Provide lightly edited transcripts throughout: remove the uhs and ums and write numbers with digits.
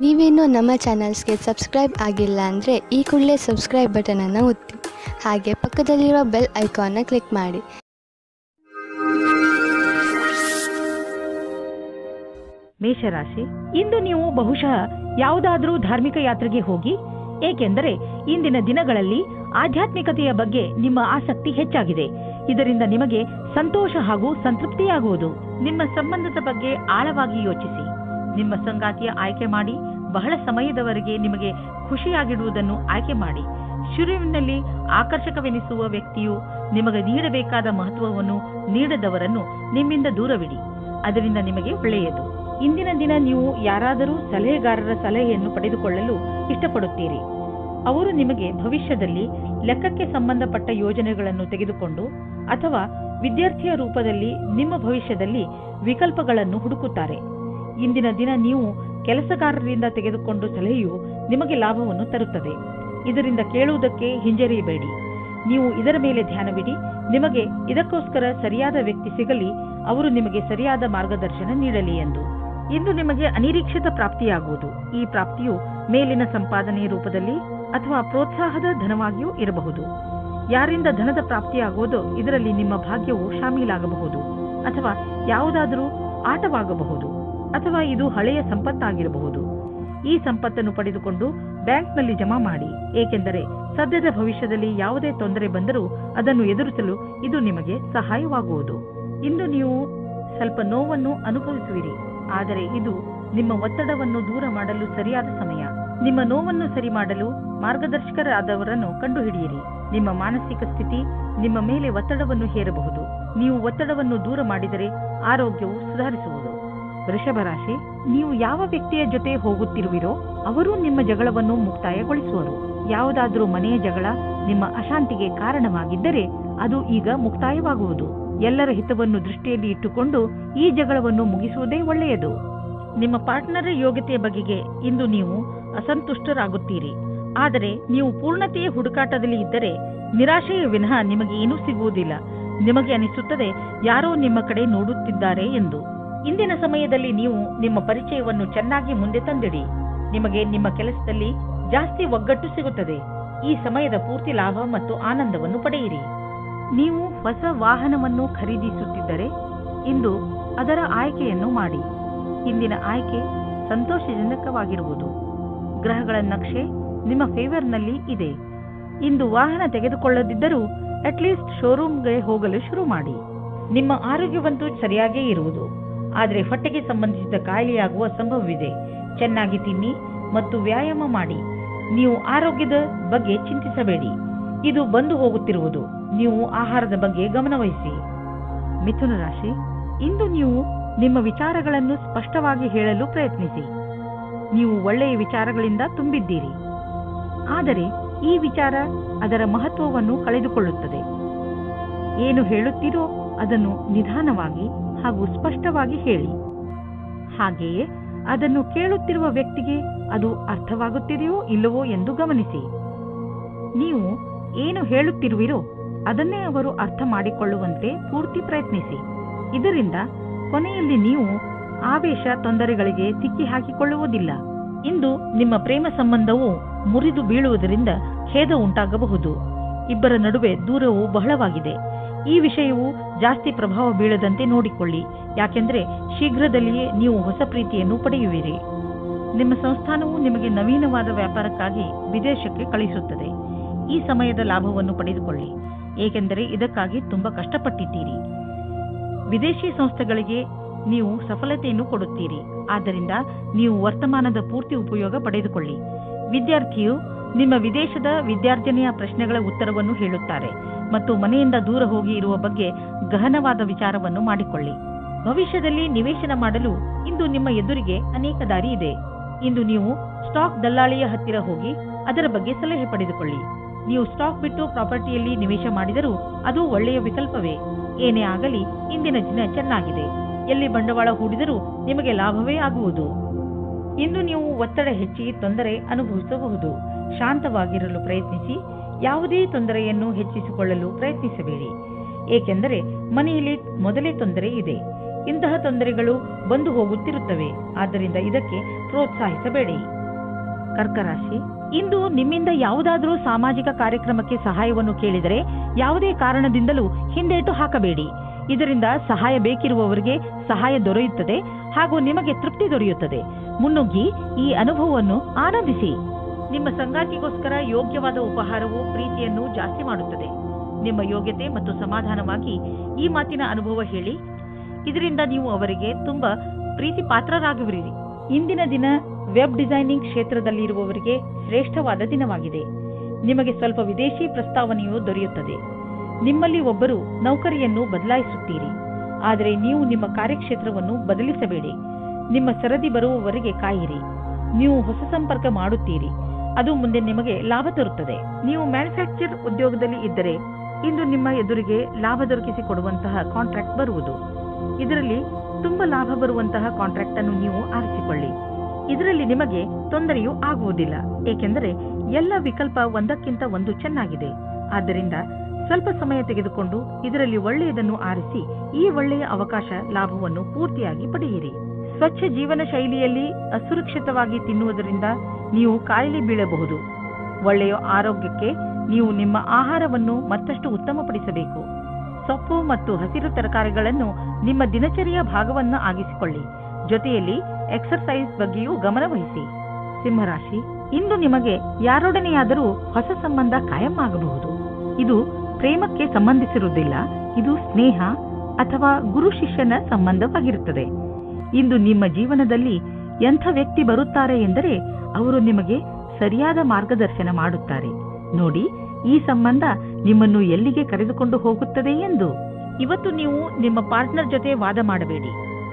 ನೀವೇನೂ ನಮ್ಮ ಚಾನಲ್ಸ್ಗೆ ಸಬ್ಸ್ಕ್ರೈಬ್ ಆಗಿಲ್ಲ ಅಂದರೆ ಈ ಕೂಡಲೇ ಸಬ್ಸ್ಕ್ರೈಬ್ ಬಟನನ್ನು ಒತ್ತಿ ಹಾಗೆ ಪಕ್ಕದಲ್ಲಿರುವ ಬೆಲ್ ಐಕಾನ್ನ ಕ್ಲಿಕ್ ಮಾಡಿ. ಮೇಷರಾಶಿ, ಇಂದು ನೀವು ಬಹುಶಃ ಯಾವುದಾದರೂ ಧಾರ್ಮಿಕ ಯಾತ್ರೆಗೆ ಹೋಗಿ, ಏಕೆಂದರೆ ಇಂದಿನ ದಿನಗಳಲ್ಲಿ ಆಧ್ಯಾತ್ಮಿಕತೆಯ ಬಗ್ಗೆ ನಿಮ್ಮ ಆಸಕ್ತಿ ಹೆಚ್ಚಾಗಿದೆ. ಇದರಿಂದ ನಿಮಗೆ ಸಂತೋಷ ಹಾಗೂ ಸಂತೃಪ್ತಿಯಾಗುವುದು. ನಿಮ್ಮ ಸಂಬಂಧದ ಬಗ್ಗೆ ಆಳವಾಗಿ ಯೋಚಿಸಿ. ನಿಮ್ಮ ಸಂಗಾತಿಯ ಆಯ್ಕೆ ಮಾಡಿ. ಬಹಳ ಸಮಯದವರೆಗೆ ನಿಮಗೆ ಖುಷಿಯಾಗಿಡುವುದನ್ನು ಆಯ್ಕೆ ಮಾಡಿ. ಶುರುವಿನಲ್ಲಿ ಆಕರ್ಷಕವೆನಿಸುವ ವ್ಯಕ್ತಿಯು ನಿಮಗೆ ನೀಡಬೇಕಾದ ಮಹತ್ವವನ್ನು ನೀಡದವರನ್ನು ನಿಮ್ಮಿಂದ ದೂರವಿಡಿ. ಅದರಿಂದ ನಿಮಗೆ ಒಳ್ಳೆಯದು. ಇಂದಿನ ದಿನ ನೀವು ಯಾರಾದರೂ ಸಲಹೆಗಾರರ ಸಲಹೆಯನ್ನು ಪಡೆದುಕೊಳ್ಳಲು ಇಷ್ಟಪಡುತ್ತೀರಿ. ಅವರು ನಿಮಗೆ ಭವಿಷ್ಯದಲ್ಲಿ ಲೆಕ್ಕಕ್ಕೆ ಸಂಬಂಧಪಟ್ಟ ಯೋಜನೆಗಳನ್ನು ತೆಗೆದುಕೊಂಡು ಅಥವಾ ವಿದ್ಯಾರ್ಥಿಯ ರೂಪದಲ್ಲಿ ನಿಮ್ಮ ಭವಿಷ್ಯದಲ್ಲಿ ವಿಕಲ್ಪಗಳನ್ನು ಹುಡುಕುತ್ತಾರೆ. ಇಂದಿನ ದಿನ ನೀವು ಕೆಲಸಗಾರರಿಂದ ತೆಗೆದುಕೊಂಡು ಸಲಹೆಯು ನಿಮಗೆ ಲಾಭವನ್ನು ತರುತ್ತದೆ. ಇದರಿಂದ ಕೇಳುವುದಕ್ಕೆ ಹಿಂಜರಿಯಬೇಡಿ. ನೀವು ಇದರ ಮೇಲೆ ಧ್ಯಾನವಿಡಿ. ನಿಮಗೆ ಇದಕ್ಕೋಸ್ಕರ ಸರಿಯಾದ ವ್ಯಕ್ತಿ ಸಿಗಲಿ, ಅವರು ನಿಮಗೆ ಸರಿಯಾದ ಮಾರ್ಗದರ್ಶನ ನೀಡಲಿ ಎಂದು. ಇಂದು ನಿಮಗೆ ಅನಿರೀಕ್ಷಿತ ಪ್ರಾಪ್ತಿಯಾಗುವುದು. ಈ ಪ್ರಾಪ್ತಿಯು ಮೇಲಿನ ಸಂಪಾದನೆಯ ರೂಪದಲ್ಲಿ ಅಥವಾ ಪ್ರೋತ್ಸಾಹದ ಧನವಾಗಿಯೂ ಇರಬಹುದು. ಯಾರಿಂದ ಧನದ ಪ್ರಾಪ್ತಿಯಾಗುವುದೋ ಇದರಲ್ಲಿ ನಿಮ್ಮ ಭಾಗ್ಯವು ಶಾಮೀಲಾಗಬಹುದು, ಅಥವಾ ಯಾವುದಾದರೂ ಆಟವಾಗಬಹುದು, ಅಥವಾ ಇದು ಹಳೆಯ ಸಂಪತ್ತಾಗಿರಬಹುದು. ಈ ಸಂಪತ್ತನ್ನು ಪಡೆದುಕೊಂಡು ಬ್ಯಾಂಕ್ನಲ್ಲಿ ಜಮಾ ಮಾಡಿ, ಏಕೆಂದರೆ ಸದ್ಯದ ಭವಿಷ್ಯದಲ್ಲಿ ಯಾವುದೇ ತೊಂದರೆ ಬಂದರೂ ಅದನ್ನು ಎದುರಿಸಲು ಇದು ನಿಮಗೆ ಸಹಾಯವಾಗುವುದು. ಇಂದು ನೀವು ಸ್ವಲ್ಪ ನೋವನ್ನು ಅನುಭವಿಸುವಿರಿ, ಆದರೆ ಇದು ನಿಮ್ಮ ಒತ್ತಡವನ್ನು ದೂರ ಮಾಡಲು ಸರಿಯಾದ ಸಮಯ. ನಿಮ್ಮ ನೋವನ್ನು ಸರಿ ಮಾಡಲು ಮಾರ್ಗದರ್ಶಕರಾದವರನ್ನು ಕಂಡುಹಿಡಿಯಿರಿ. ನಿಮ್ಮ ಮಾನಸಿಕ ಸ್ಥಿತಿ ನಿಮ್ಮ ಮೇಲೆ ಒತ್ತಡವನ್ನು ಹೇರಬಹುದು. ನೀವು ಒತ್ತಡವನ್ನು ದೂರ ಮಾಡಿದರೆ ಆರೋಗ್ಯವು ಸುಧಾರಿಸುವುದು. ವೃಷಭ ರಾಶಿ, ನೀವು ಯಾವ ವ್ಯಕ್ತಿಯ ಜೊತೆ ಹೋಗುತ್ತಿರುವಿರೋ ಅವರು ನಿಮ್ಮ ಜಗಳವನ್ನು ಮುಕ್ತಾಯಗೊಳಿಸುವರು. ಯಾವುದಾದರೂ ಮನೆಯ ಜಗಳ ನಿಮ್ಮ ಅಶಾಂತಿಗೆ ಕಾರಣವಾಗಿದ್ದರೆ ಅದು ಈಗ ಮುಕ್ತಾಯವಾಗುವುದು. ಎಲ್ಲರ ಹಿತವನ್ನು ದೃಷ್ಟಿಯಲ್ಲಿ ಇಟ್ಟುಕೊಂಡು ಈ ಜಗಳವನ್ನು ಮುಗಿಸುವುದೇ ಒಳ್ಳೆಯದು. ನಿಮ್ಮ ಪಾರ್ಟ್ನರ್ ಯೋಗ್ಯತೆಯ ಬಗೆಗೆ ಇಂದು ನೀವು ಅಸಂತುಷ್ಟರಾಗುತ್ತೀರಿ. ಆದರೆ ನೀವು ಪೂರ್ಣತೆಯ ಹುಡುಕಾಟದಲ್ಲಿ ಇದ್ದರೆ ನಿರಾಶೆಯ ವಿನಃ ನಿಮಗೆ ಏನೂ ಸಿಗುವುದಿಲ್ಲ. ನಿಮಗೆ ಅನಿಸುತ್ತದೆ ಯಾರೋ ನಿಮ್ಮ ಕಡೆ ನೋಡುತ್ತಿದ್ದಾರೆ ಎಂದು. ಇಂದಿನ ಸಮಯದಲ್ಲಿ ನೀವು ನಿಮ್ಮ ಪರಿಚಯವನ್ನು ಚೆನ್ನಾಗಿ ಮುಂದೆ ತಂದಿಡಿ. ನಿಮಗೆ ನಿಮ್ಮ ಕೆಲಸದಲ್ಲಿ ಜಾಸ್ತಿ ಒಗ್ಗಟ್ಟು ಸಿಗುತ್ತದೆ. ಈ ಸಮಯದ ಪೂರ್ತಿ ಲಾಭ ಮತ್ತು ಆನಂದವನ್ನು ಪಡೆಯಿರಿ. ನೀವು ಹೊಸ ವಾಹನವನ್ನು ಖರೀದಿಸುತ್ತಿದ್ದರೆ ಇಂದು ಅದರ ಆಯ್ಕೆಯನ್ನು ಮಾಡಿ. ಇಂದಿನ ಆಯ್ಕೆ ಸಂತೋಷಜನಕವಾಗಿರುವುದು. ಗ್ರಹಗಳ ನಕ್ಷೆ ನಿಮ್ಮ ಫೇವರ್ನಲ್ಲಿ ಇದೆ. ಇಂದು ವಾಹನ ತೆಗೆದುಕೊಳ್ಳದಿದ್ದರೂ ಅಟ್ಲೀಸ್ಟ್ ಶೋರೂಮ್ಗೆ ಹೋಗಲು ಶುರು ಮಾಡಿ. ನಿಮ್ಮ ಆರೋಗ್ಯವಂತೂ ಸರಿಯಾಗೇ ಇರುವುದು, ಆದರೆ ಹೊಟ್ಟೆಗೆ ಸಂಬಂಧಿಸಿದ ಕಾಯಿಲೆಯಾಗುವ ಸಂಭವವಿದೆ. ಚೆನ್ನಾಗಿ ತಿನ್ನಿ ಮತ್ತು ವ್ಯಾಯಾಮ ಮಾಡಿ. ನೀವು ಆರೋಗ್ಯದ ಬಗ್ಗೆ ಚಿಂತಿಸಬೇಡಿ, ಇದು ಬಂದು ಹೋಗುತ್ತಿರುವುದು. ನೀವು ಆಹಾರದ ಬಗ್ಗೆ ಗಮನವಹಿಸಿ. ಮಿಥುನ ರಾಶಿ, ಇಂದು ನೀವು ನಿಮ್ಮ ವಿಚಾರಗಳನ್ನು ಸ್ಪಷ್ಟವಾಗಿ ಹೇಳಲು ಪ್ರಯತ್ನಿಸಿ. ನೀವು ಒಳ್ಳೆಯ ವಿಚಾರಗಳಿಂದ ತುಂಬಿದ್ದೀರಿ, ಆದರೆ ಈ ವಿಚಾರ ಅದರ ಮಹತ್ವವನ್ನು ಕಳೆದುಕೊಳ್ಳುತ್ತದೆ. ಏನು ಹೇಳುತ್ತೀರೋ ಅದನ್ನು ನಿಧಾನವಾಗಿ ಹಾಗೂ ಸ್ಪಷ್ಟವಾಗಿ ಹೇಳಿ. ಹಾಗೆಯೇ ಅದನ್ನು ಕೇಳುತ್ತಿರುವ ವ್ಯಕ್ತಿಗೆ ಅದು ಅರ್ಥವಾಗುತ್ತಿದೆಯೋ ಇಲ್ಲವೋ ಎಂದು ಗಮನಿಸಿ. ನೀವು ಏನು ಹೇಳುತ್ತಿರುವಿರೋ ಅದನ್ನೇ ಅವರು ಅರ್ಥ ಮಾಡಿಕೊಳ್ಳುವಂತೆ ಪೂರ್ತಿ ಪ್ರಯತ್ನಿಸಿ. ಇದರಿಂದ ಕೊನೆಯಲ್ಲಿ ನೀವು ಆವೇಶ ತೊಂದರೆಗಳಿಗೆ ಸಿಕ್ಕಿ ಹಾಕಿಕೊಳ್ಳುವುದಿಲ್ಲ. ಇಂದು ನಿಮ್ಮ ಪ್ರೇಮ ಸಂಬಂಧವು ಮುರಿದು ಬೀಳುವುದರಿಂದ ಖೇದ ಉಂಟಾಗಬಹುದು. ಇಬ್ಬರ ನಡುವೆ ದೂರವು ಬಹಳವಾಗಿದೆ. ಈ ವಿಷಯವು ಜಾಸ್ತಿ ಪ್ರಭಾವ ಬೀಳದಂತೆ ನೋಡಿಕೊಳ್ಳಿ, ಯಾಕೆಂದರೆ ಶೀಘ್ರದಲ್ಲಿಯೇ ನೀವು ಹೊಸ ಪ್ರೀತಿಯನ್ನು ಪಡೆಯುವಿರಿ. ನಿಮ್ಮ ಸಂಸ್ಥಾನವು ನಿಮಗೆ ನವೀನವಾದ ವ್ಯಾಪಾರಕ್ಕಾಗಿ ವಿದೇಶಕ್ಕೆ ಕಳಿಸುತ್ತದೆ. ಈ ಸಮಯದ ಲಾಭವನ್ನು ಪಡೆದುಕೊಳ್ಳಿ, ಏಕೆಂದರೆ ಇದಕ್ಕಾಗಿ ತುಂಬಾ ಕಷ್ಟಪಟ್ಟಿದ್ದೀರಿ. ವಿದೇಶಿ ಸಂಸ್ಥೆಗಳಿಗೆ ನೀವು ಸಫಲತೆಯನ್ನು ಕೊಡುತ್ತೀರಿ, ಆದ್ದರಿಂದ ನೀವು ವರ್ತಮಾನದ ಪೂರ್ತಿ ಉಪಯೋಗ ಪಡೆದುಕೊಳ್ಳಿ. ವಿದ್ಯಾರ್ಥಿಯು ನಿಮ್ಮ ವಿದೇಶದ ವಿದ್ಯಾರ್ಜನೆಯ ಪ್ರಶ್ನೆಗಳ ಉತ್ತರವನ್ನು ಹೇಳುತ್ತಾರೆ ಮತ್ತು ಮನೆಯಿಂದ ದೂರ ಹೋಗಿ ಇರುವ ಬಗ್ಗೆ ಗಹನವಾದ ವಿಚಾರವನ್ನು ಮಾಡಿಕೊಳ್ಳಿ. ಭವಿಷ್ಯದಲ್ಲಿ ನಿವೇಶನ ಮಾಡಲು ಇಂದು ನಿಮ್ಮ ಎದುರಿಗೆ ಅನೇಕ ದಾರಿ ಇದೆ. ಇಂದು ನೀವು ಸ್ಟಾಕ್ ದಲ್ಲಾಳಿಯ ಹತ್ತಿರ ಹೋಗಿ ಅದರ ಬಗ್ಗೆ ಸಲಹೆ ಪಡೆದುಕೊಳ್ಳಿ. ನೀವು ಸ್ಟಾಕ್ ಬಿಟ್ಟು ಪ್ರಾಪರ್ಟಿಯಲ್ಲಿ ನಿವೇಶ ಮಾಡಿದರೂ ಅದು ಒಳ್ಳೆಯ ವಿಕಲ್ಪವೇ. ಏನೇ ಆಗಲಿ ಇಂದಿನ ದಿನ ಚೆನ್ನಾಗಿದೆ. ಎಲ್ಲಿ ಬಂಡವಾಳ ಹೂಡಿದರೂ ನಿಮಗೆ ಲಾಭವೇ ಆಗುವುದು. ಇಂದು ನೀವು ಒತ್ತಡ ಹೆಚ್ಚಿ ತೊಂದರೆ ಅನುಭವಿಸಬಹುದು. ಶಾಂತವಾಗಿರಲು ಪ್ರಯತ್ನಿಸಿ. ಯಾವುದೇ ತೊಂದರೆಯನ್ನು ಹೆಚ್ಚಿಸಿಕೊಳ್ಳಲು ಪ್ರಯತ್ನಿಸಬೇಡಿ, ಏಕೆಂದರೆ ಮನೆಯಲ್ಲಿ ಮೊದಲೇ ತೊಂದರೆ ಇದೆ. ಇಂತಹ ತೊಂದರೆಗಳು ಬಂದು ಹೋಗುತ್ತಿರುತ್ತವೆ. ಆದ್ದರಿಂದ ಇದಕ್ಕೆ ಪ್ರೋತ್ಸಾಹಿಸಬೇಡಿ. ಕರ್ಕರಾಶಿ, ಇಂದು ನಿಮ್ಮಿಂದ ಯಾವುದಾದರೂ ಸಾಮಾಜಿಕ ಕಾರ್ಯಕ್ರಮಕ್ಕೆ ಸಹಾಯವನ್ನು ಕೇಳಿದರೆ ಯಾವುದೇ ಕಾರಣದಿಂದಲೂ ಹಿಂದೇಟು ಹಾಕಬೇಡಿ. ಇದರಿಂದ ಸಹಾಯ ಬೇಕಿರುವವರಿಗೆ ಸಹಾಯ ದೊರೆಯುತ್ತದೆ ಹಾಗೂ ನಿಮಗೆ ತೃಪ್ತಿ ದೊರೆಯುತ್ತದೆ. ಮುನ್ನುಗ್ಗಿ ಈ ಅನುಭವವನ್ನು ಆನಂದಿಸಿ. ನಿಮ್ಮ ಸಂಗಾತಿಗೋಸ್ಕರ ಯೋಗ್ಯವಾದ ಉಪಹಾರವು ಪ್ರೀತಿಯನ್ನು ಜಾಸ್ತಿ ಮಾಡುತ್ತದೆ. ನಿಮ್ಮ ಯೋಗ್ಯತೆ ಮತ್ತು ಸಮಾಧಾನವಾಗಿ ಈ ಮಾತಿನ ಅನುಭವ ಹೇಳಿ. ಇದರಿಂದ ನೀವು ಅವರಿಗೆ ತುಂಬಾ ಪ್ರೀತಿ ಪಾತ್ರರಾಗುವಿರಿ. ಇಂದಿನ ದಿನ ವೆಬ್ ಡಿಸೈನಿಂಗ್ ಕ್ಷೇತ್ರದಲ್ಲಿರುವವರಿಗೆ ಶ್ರೇಷ್ಠವಾದ ದಿನವಾಗಿದೆ. ನಿಮಗೆ ಸ್ವಲ್ಪ ವಿದೇಶಿ ಪ್ರಸ್ತಾವನೆಯು ದೊರೆಯುತ್ತದೆ. ನಿಮ್ಮಲ್ಲಿ ಒಬ್ಬರು ನೌಕರಿಯನ್ನು ಬದಲಾಯಿಸುತ್ತೀರಿ. ಆದರೆ ನೀವು ನಿಮ್ಮ ಕಾರ್ಯಕ್ಷೇತ್ರವನ್ನು ಬದಲಿಸಬೇಡಿ. ನಿಮ್ಮ ಸರದಿ ಬರುವವರೆಗೆ ಕಾಯಿರಿ. ನೀವು ಹೊಸ ಸಂಪರ್ಕ ಮಾಡುತ್ತೀರಿ. ಅದು ಮುಂದೆ ನಿಮಗೆ ಲಾಭ ತರುತ್ತದೆ. ನೀವು ಮ್ಯಾನುಫ್ಯಾಕ್ಚರ್ ಉದ್ಯೋಗದಲ್ಲಿ ಇದ್ದರೆ ಇಂದು ನಿಮ್ಮ ಎದುರಿಗೆ ಲಾಭ ದೊರಕಿಸಿಕೊಡುವಂತಹ ಕಾಂಟ್ರಾಕ್ಟ್ ಬರುವುದು. ಇದರಲ್ಲಿ ತುಂಬಾ ಲಾಭ ಬರುವಂತಹ ಕಾಂಟ್ರಾಕ್ಟ್ ಅನ್ನು ನೀವು ಆರಿಸಿಕೊಳ್ಳಿ. ಇದರಲ್ಲಿ ನಿಮಗೆ ತೊಂದರೆಯೂ ಆಗುವುದಿಲ್ಲ, ಏಕೆಂದರೆ ಎಲ್ಲ ವಿಕಲ್ಪ ಒಂದಕ್ಕಿಂತ ಒಂದು ಚೆನ್ನಾಗಿದೆ. ಆದ್ದರಿಂದ ಸ್ವಲ್ಪ ಸಮಯ ತೆಗೆದುಕೊಂಡು ಇದರಲ್ಲಿ ಒಳ್ಳೆಯದನ್ನು ಆರಿಸಿ ಈ ಒಳ್ಳೆಯ ಅವಕಾಶ ಲಾಭವನ್ನು ಪೂರ್ತಿಯಾಗಿ ಪಡೆಯಿರಿ. ಸ್ವಚ್ಛ ಜೀವನ ಶೈಲಿಯಲ್ಲಿ ಅಸುರಕ್ಷಿತವಾಗಿ ತಿನ್ನುವುದರಿಂದ ನೀವು ಕಾಯಿಲೆ ಬೀಳಬಹುದು. ಒಳ್ಳೆಯ ಆರೋಗ್ಯಕ್ಕೆ ನೀವು ನಿಮ್ಮ ಆಹಾರವನ್ನು ಮತ್ತಷ್ಟು ಉತ್ತಮಪಡಿಸಬೇಕು. ಸೊಪ್ಪು ಮತ್ತು ಹಸಿರು ತರಕಾರಿಗಳನ್ನು ನಿಮ್ಮ ದಿನಚರಿಯ ಭಾಗವನ್ನು ಆಗಿಸಿಕೊಳ್ಳಿ. ಜೊತೆಯಲ್ಲಿ ಎಕ್ಸರ್ಸೈಸ್ ಬಗ್ಗೆಯೂ ಗಮನ ವಹಿಸಿ. ಸಿಂಹರಾಶಿ, ಇಂದು ನಿಮಗೆ ಯಾರೊಡನೆಯಾದರೂ ಹೊಸ ಸಂಬಂಧ ಕಾಯಂ ಆಗಬಹುದು. ಇದು ಪ್ರೇಮಕ್ಕೆ ಸಂಬಂಧಿಸಿರುವುದಿಲ್ಲ. ಇದು ಸ್ನೇಹ ಅಥವಾ ಗುರು ಶಿಷ್ಯನ ಸಂಬಂಧವಾಗಿರುತ್ತದೆ. ಇಂದು ನಿಮ್ಮ ಜೀವನದಲ್ಲಿ ಎಂಥ ವ್ಯಕ್ತಿ ಬರುತ್ತಾರೆ ಎಂದರೆ ಅವರು ನಿಮಗೆ ಸರಿಯಾದ ಮಾರ್ಗದರ್ಶನ ಮಾಡುತ್ತಾರೆ. ನೋಡಿ, ಈ ಸಂಬಂಧ ನಿಮ್ಮನ್ನು ಎಲ್ಲಿಗೆ ಕರೆದುಕೊಂಡು ಹೋಗುತ್ತದೆ ಎಂದು. ಇವತ್ತು ನೀವು ನಿಮ್ಮ ಪಾರ್ಟ್ನರ್ ಜೊತೆ ವಾದ ಮಾಡಬೇಡಿ.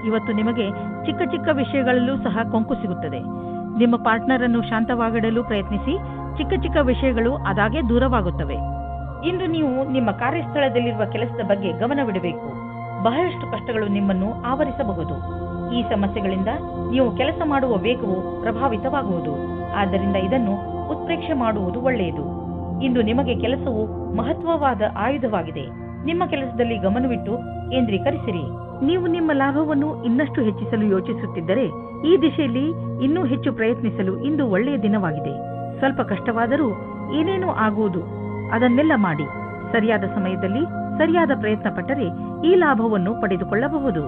ಇವತ್ತು ನಿಮಗೆ ಚಿಕ್ಕ ಚಿಕ್ಕ ವಿಷಯಗಳಲ್ಲೂ ಸಹ ಕೊಂಕು ಸಿಗುತ್ತದೆ. ನಿಮ್ಮ ಪಾರ್ಟ್ನರ್ ಅನ್ನು ಶಾಂತವಾಗಿಡಲು ಪ್ರಯತ್ನಿಸಿ. ಚಿಕ್ಕ ಚಿಕ್ಕ ವಿಷಯಗಳು ಅದಾಗೆ ದೂರವಾಗುತ್ತವೆ. ಇಂದು ನೀವು ನಿಮ್ಮ ಕಾರ್ಯಸ್ಥಳದಲ್ಲಿರುವ ಕೆಲಸದ ಬಗ್ಗೆ ಗಮನವಿಡಬೇಕು. ಬಹಳಷ್ಟು ಕಷ್ಟಗಳು ನಿಮ್ಮನ್ನು ಆವರಿಸಬಹುದು. ಈ ಸಮಸ್ಯೆಗಳಿಂದ ನೀವು ಕೆಲಸ ಮಾಡುವ ವೇಗವು ಪ್ರಭಾವಿತವಾಗುವುದು. ಆದ್ದರಿಂದ ಇದನ್ನು ಉತ್ಪ್ರೇಕ್ಷೆ ಮಾಡುವುದು ಒಳ್ಳೆಯದು. ಇಂದು ನಿಮಗೆ ಕೆಲಸವು ಮಹತ್ವವಾದ ಆಯುಧವಾಗಿದೆ. ನಿಮ್ಮ ಕೆಲಸದಲ್ಲಿ ಗಮನವಿಟ್ಟು ಕೇಂದ್ರೀಕರಿಸಿರಿ. ನೀವು ನಿಮ್ಮ ಲಾಭವನ್ನು ಇನ್ನಷ್ಟು ಹೆಚ್ಚಿಸಲು ಯೋಚಿಸುತ್ತಿದ್ದರೆ ಈ ದಿಶೆಯಲ್ಲಿ ಇನ್ನೂ ಹೆಚ್ಚು ಪ್ರಯತ್ನಿಸಲು ಇಂದು ಒಳ್ಳೆಯ ದಿನವಾಗಿದೆ. ಸ್ವಲ್ಪ ಕಷ್ಟವಾದರೂ ಏನೇನೂ ಆಗುವುದು, ಅದನ್ನೆಲ್ಲ ಮಾಡಿ. ಸರಿಯಾದ ಸಮಯದಲ್ಲಿ ಸರಿಯಾದ ಪ್ರಯತ್ನ ಪಟ್ಟರೆ ಈ ಲಾಭವನ್ನು ಪಡೆದುಕೊಳ್ಳಬಹುದು.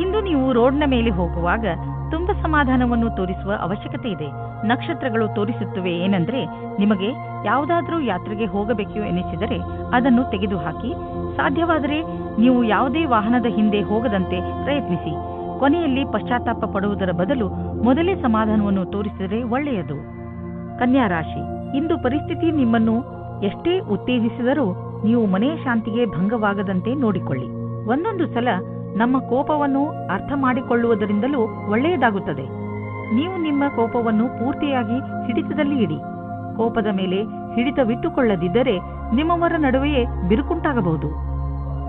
ಇಂದು ನೀವು ರೋಡ್ನ ಮೇಲೆ ಹೋಗುವಾಗ ತುಂಬಾ ಸಮಾಧಾನವನ್ನು ತೋರಿಸುವ ಅವಶ್ಯಕತೆ ಇದೆ. ನಕ್ಷತ್ರಗಳು ತೋರಿಸುತ್ತವೆ ಏನೆಂದರೆ ನಿಮಗೆ ಯಾವುದಾದ್ರೂ ಯಾತ್ರೆಗೆ ಹೋಗಬೇಕು ಎನಿಸಿದರೆ ಅದನ್ನು ತೆಗೆದುಹಾಕಿ. ಸಾಧ್ಯವಾದರೆ ನೀವು ಯಾವುದೇ ವಾಹನದ ಹಿಂದೆ ಹೋಗದಂತೆ ಪ್ರಯತ್ನಿಸಿ. ಕೊನೆಯಲ್ಲಿ ಪಶ್ಚಾತ್ತಾಪ ಪಡುವುದರ ಬದಲು ಮೊದಲೇ ಸಮಾಧಾನವನ್ನು ತೋರಿಸಿದರೆ ಒಳ್ಳೆಯದು. ಕನ್ಯಾ ರಾಶಿ, ಇಂದು ಪರಿಸ್ಥಿತಿ ನಿಮ್ಮನ್ನು ಎಷ್ಟೇ ಉತ್ತೇಜಿಸಿದರೂ ನೀವು ಮನೆಯ ಶಾಂತಿಗೆ ಭಂಗವಾಗದಂತೆ ನೋಡಿಕೊಳ್ಳಿ. ಒಂದೊಂದು ಸಲ ನಮ್ಮ ಕೋಪವನ್ನು ಅರ್ಥ ಮಾಡಿಕೊಳ್ಳುವುದರಿಂದಲೂ ಒಳ್ಳೆಯದಾಗುತ್ತದೆ. ನೀವು ನಿಮ್ಮ ಕೋಪವನ್ನು ಪೂರ್ತಿಯಾಗಿ ಹಿಡಿತದಲ್ಲಿ ಇಡಿ. ಕೋಪದ ಮೇಲೆ ಹಿಡಿತವಿಟ್ಟುಕೊಳ್ಳದಿದ್ದರೆ ನಿಮ್ಮವರ ನಡುವೆಯೇ ಬಿರುಕುಂಟಾಗಬಹುದು.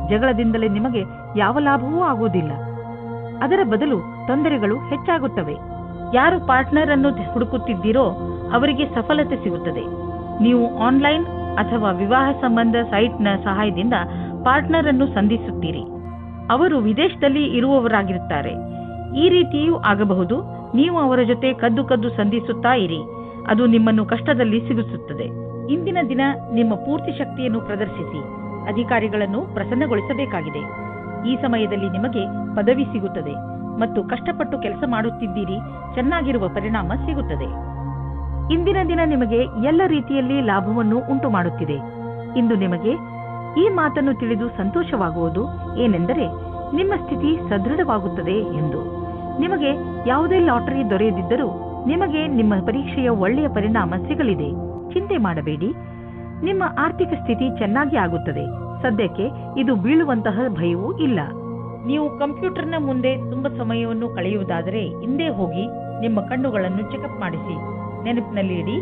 ಜಗಳದಿಂದಲೇ ನಿಮಗೆ ಯಾವ ಲಾಭವೂ ಆಗುವುದಿಲ್ಲ. ಅದರ ಬದಲು ತೊಂದರೆಗಳು ಹೆಚ್ಚಾಗುತ್ತವೆ. ಯಾರು ಪಾರ್ಟ್ನರ್ ಅನ್ನು ಹುಡುಕುತ್ತಿದ್ದೀರೋ ಅವರಿಗೆ ಸಫಲತೆ ಸಿಗುತ್ತದೆ. ನೀವು ಆನ್ಲೈನ್ ಅಥವಾ ವಿವಾಹ ಸಂಬಂಧ ಸೈಟ್ನ ಸಹಾಯದಿಂದ ಪಾರ್ಟ್ನರ್ ಅನ್ನು ಸಂಧಿಸುತ್ತೀರಿ. ಅವರು ವಿದೇಶದಲ್ಲಿ ಇರುವವರಾಗಿರುತ್ತಾರೆ. ಈ ರೀತಿಯೂ ಆಗಬಹುದು. ನೀವು ಅವರ ಜೊತೆ ಕದ್ದು ಸಂಧಿಸುತ್ತಾ ಇರಿ. ಅದು ನಿಮ್ಮನ್ನು ಕಷ್ಟದಲ್ಲಿ ಸಿಗಿಸುತ್ತದೆ. ಇಂದಿನ ದಿನ ನಿಮ್ಮ ಪೂರ್ತಿ ಶಕ್ತಿಯನ್ನು ಪ್ರದರ್ಶಿಸಿ. ಅಧಿಕಾರಿಗಳನ್ನು ಪ್ರಸನ್ನಗೊಳಿಸಬೇಕಾಗಿದೆ. ಈ ಸಮಯದಲ್ಲಿ ನಿಮಗೆ ಪದವಿ ಸಿಗುತ್ತದೆ ಮತ್ತು ಕಷ್ಟಪಟ್ಟು ಕೆಲಸ ಮಾಡುತ್ತಿದ್ದೀರಿ. ಚೆನ್ನಾಗಿರುವ ಪರಿಣಾಮ ಸಿಗುತ್ತದೆ. ಇಂದಿನ ದಿನ ನಿಮಗೆ ಎಲ್ಲ ರೀತಿಯಲ್ಲಿ ಲಾಭವನ್ನು ಉಂಟು ಮಾಡುತ್ತಿದೆ. ಇಂದು ನಿಮಗೆ ಈ ಮಾತನ್ನು ತಿಳಿದು ಸಂತೋಷವಾಗುವುದು ಏನೆಂದರೆ ನಿಮ್ಮ ಸ್ಥಿತಿ ಸದೃಢವಾಗುತ್ತದೆ ಎಂದು. ನಿಮಗೆ ಯಾವುದೇ ಲಾಟರಿ ದೊರೆಯದಿದ್ದರೂ ನಿಮಗೆ ನಿಮ್ಮ ಪರೀಕ್ಷೆಯ ಒಳ್ಳೆಯ ಪರಿಣಾಮ ಸಿಗಲಿದೆ. ಚಿಂತೆ ಮಾಡಬೇಡಿ. ನಿಮ್ಮ ಆರ್ಥಿಕ ಸ್ಥಿತಿ ಚೆನ್ನಾಗಿ ಆಗುತ್ತದೆ. ಸದ್ಯಕ್ಕೆ ಇದು ಬೀಳುವಂತಹ ಭಯವೂ ಇಲ್ಲ. ನೀವು ಕಂಪ್ಯೂಟರ್ನ ಮುಂದೆ ತುಂಬಾ ಸಮಯವನ್ನು ಕಳೆಯುವುದಾದರೆ ಹಿಂದೆ ಹೋಗಿ ನಿಮ್ಮ ಕಣ್ಣುಗಳನ್ನು ಚೆಕಪ್ ಮಾಡಿಸಿ. ನೆನಪಿನಲ್ಲಿ ಇಡಿ,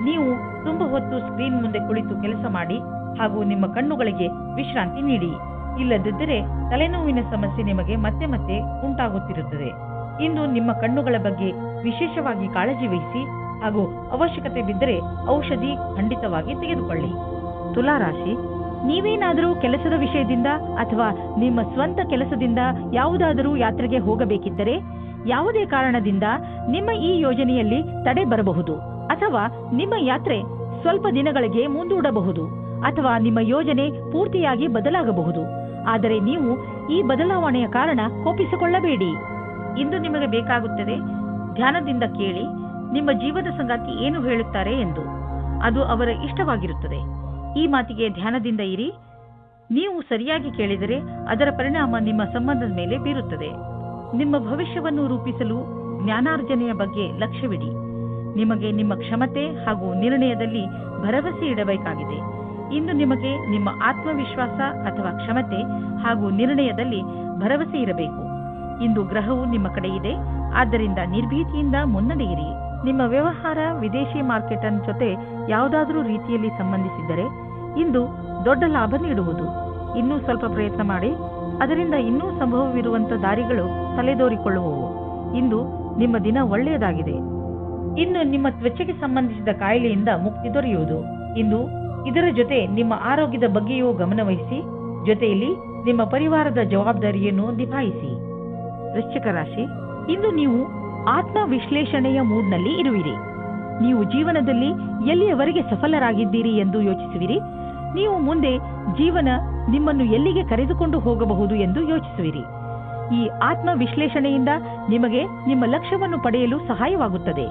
ನೀವು ತುಂಬಾ ಹೊತ್ತು ಸ್ಕ್ರೀನ್ ಮುಂದೆ ಕುಳಿತು ಕೆಲಸ ಮಾಡಿ ಹಾಗೂ ನಿಮ್ಮ ಕಣ್ಣುಗಳಿಗೆ ವಿಶ್ರಾಂತಿ ನೀಡಿ. ಇಲ್ಲದಿದ್ದರೆ ತಲೆನೋವಿನ ಸಮಸ್ಯೆ ನಿಮಗೆ ಮತ್ತೆ ಮತ್ತೆ ಉಂಟಾಗುತ್ತಿರುತ್ತದೆ. ಇಂದು ನಿಮ್ಮ ಕಣ್ಣುಗಳ ಬಗ್ಗೆ ವಿಶೇಷವಾಗಿ ಕಾಳಜಿ ವಹಿಸಿ ಹಾಗೂ ಅವಶ್ಯಕತೆ ಬಿದ್ದರೆ ಔಷಧಿ ಖಂಡಿತವಾಗಿ ತೆಗೆದುಕೊಳ್ಳಿ. ತುಲಾರಾಶಿ, ನೀವೇನಾದರೂ ಕೆಲಸದ ವಿಷಯದಿಂದ ಅಥವಾ ನಿಮ್ಮ ಸ್ವಂತ ಕೆಲಸದಿಂದ ಯಾವುದಾದರೂ ಯಾತ್ರೆಗೆ ಹೋಗಬೇಕಿದ್ದರೆ ಯಾವುದೇ ಕಾರಣದಿಂದ ನಿಮ್ಮ ಈ ಯೋಜನೆಯಲ್ಲಿ ತಡೆ ಬರಬಹುದು ಅಥವಾ ನಿಮ್ಮ ಯಾತ್ರೆ ಸ್ವಲ್ಪ ದಿನಗಳಿಗೆ ಮುಂದೂಡಬಹುದು ಅಥವಾ ನಿಮ್ಮ ಯೋಜನೆ ಪೂರ್ತಿಯಾಗಿ ಬದಲಾಗಬಹುದು. ಆದರೆ ನೀವು ಈ ಬದಲಾವಣೆಯ ಕಾರಣ ಕೋಪಿಸಿಕೊಳ್ಳಬೇಡಿ. ಇಂದು ನಿಮಗೆ ಬೇಕಾಗುತ್ತದೆ ಧ್ಯಾನದಿಂದ ಕೇಳಿ ನಿಮ್ಮ ಜೀವದ ಸಂಗಾತಿ ಏನು ಹೇಳುತ್ತಾರೆ ಎಂದು. ಅದು ಅವರ ಇಷ್ಟವಾಗಿರುತ್ತದೆ. ಈ ಮಾತಿಗೆ ಧ್ಯಾನದಿಂದ ಇರಿ. ನೀವು ಸರಿಯಾಗಿ ಕೇಳಿದರೆ ಅದರ ಪರಿಣಾಮ ನಿಮ್ಮ ಸಂಬಂಧದ ಮೇಲೆ ಬೀರುತ್ತದೆ. ನಿಮ್ಮ ಭವಿಷ್ಯವನ್ನು ರೂಪಿಸಲು ಜ್ಞಾನಾರ್ಜನೆಯ ಬಗ್ಗೆ ಲಕ್ಷ್ಯವಿಡಿ. ನಿಮಗೆ ನಿಮ್ಮ ಕ್ಷಮತೆ ಹಾಗೂ ನಿರ್ಣಯದಲ್ಲಿ ಭರವಸೆ ಇಡಬೇಕಾಗಿದೆ. ಇಂದು ನಿಮಗೆ ನಿಮ್ಮ ಆತ್ಮವಿಶ್ವಾಸ ಅಥವಾ ಕ್ಷಮತೆ ಹಾಗೂ ನಿರ್ಣಯದಲ್ಲಿ ಭರವಸೆ ಇರಬೇಕು. ಇಂದು ಗ್ರಹವು ನಿಮ್ಮ ಕಡೆ ಇದೆ, ಆದ್ದರಿಂದ ನಿರ್ಭೀತಿಯಿಂದ ಮುನ್ನಡೆಯಿರಿ. ನಿಮ್ಮ ವ್ಯವಹಾರ ವಿದೇಶಿ ಮಾರ್ಕೆಟ್ ಜೊತೆ ಯಾವುದಾದರೂ ರೀತಿಯಲ್ಲಿ ಸಂಬಂಧಿಸಿದ್ದರೆ ಇಂದು ದೊಡ್ಡ ಲಾಭ ನೀಡುವುದು. ಇನ್ನೂ ಸ್ವಲ್ಪ ಪ್ರಯತ್ನ ಮಾಡಿ, ಅದರಿಂದ ಇನ್ನೂ ಸಂಭವವಿರುವಂತಹ ದಾರಿಗಳು ತಲೆದೋರಿಕೊಳ್ಳುವವು. ಇಂದು ನಿಮ್ಮ ದಿನ ಒಳ್ಳೆಯದಾಗಿದೆ. ಇನ್ನು ನಿಮ್ಮ ತ್ವಚೆಗೆ ಸಂಬಂಧಿಸಿದ ಕಾಯಿಲೆಯಿಂದ ಮುಕ್ತಿ ದೊರೆಯುವುದು. ಇಂದು ಇದರ ಜೊತೆ ನಿಮ್ಮ ಆರೋಗ್ಯದ ಬಗ್ಗೆಯೂ ಗಮನವಹಿಸಿ, ಜೊತೆಯಲ್ಲಿ ನಿಮ್ಮ ಪರಿವಾರದ ಜವಾಬ್ದಾರಿಯನ್ನು ನಿಭಾಯಿಸಿ. ವೃಶ್ಚಿಕ ರಾಶಿ, ಇಂದು ನೀವು ಆತ್ಮ ವಿಶ್ಲೇಷಣೆಯ ಮೂಡ್ನಲ್ಲಿ ಇರುವಿರಿ. ನೀವು ಜೀವನದಲ್ಲಿ ಎಲ್ಲಿಯವರೆಗೆ ಸಫಲರಾಗಿದ್ದೀರಿ ಎಂದು ಯೋಚಿಸುವಿರಿ. ನೀವು ಮುಂದೆ ಜೀವನ ನಿಮ್ಮನ್ನು ಎಲ್ಲಿಗೆ ಕರೆದುಕೊಂಡು ಹೋಗಬಹುದು ಎಂದು ಯೋಚಿಸುವಿರಿ. ಈ ಆತ್ಮ ವಿಶ್ಲೇಷಣೆಯಿಂದ ನಿಮಗೆ ನಿಮ್ಮ ಲಕ್ಷ್ಯವನ್ನು ಪಡೆಯಲು ಸಹಾಯವಾಗುತ್ತದೆ.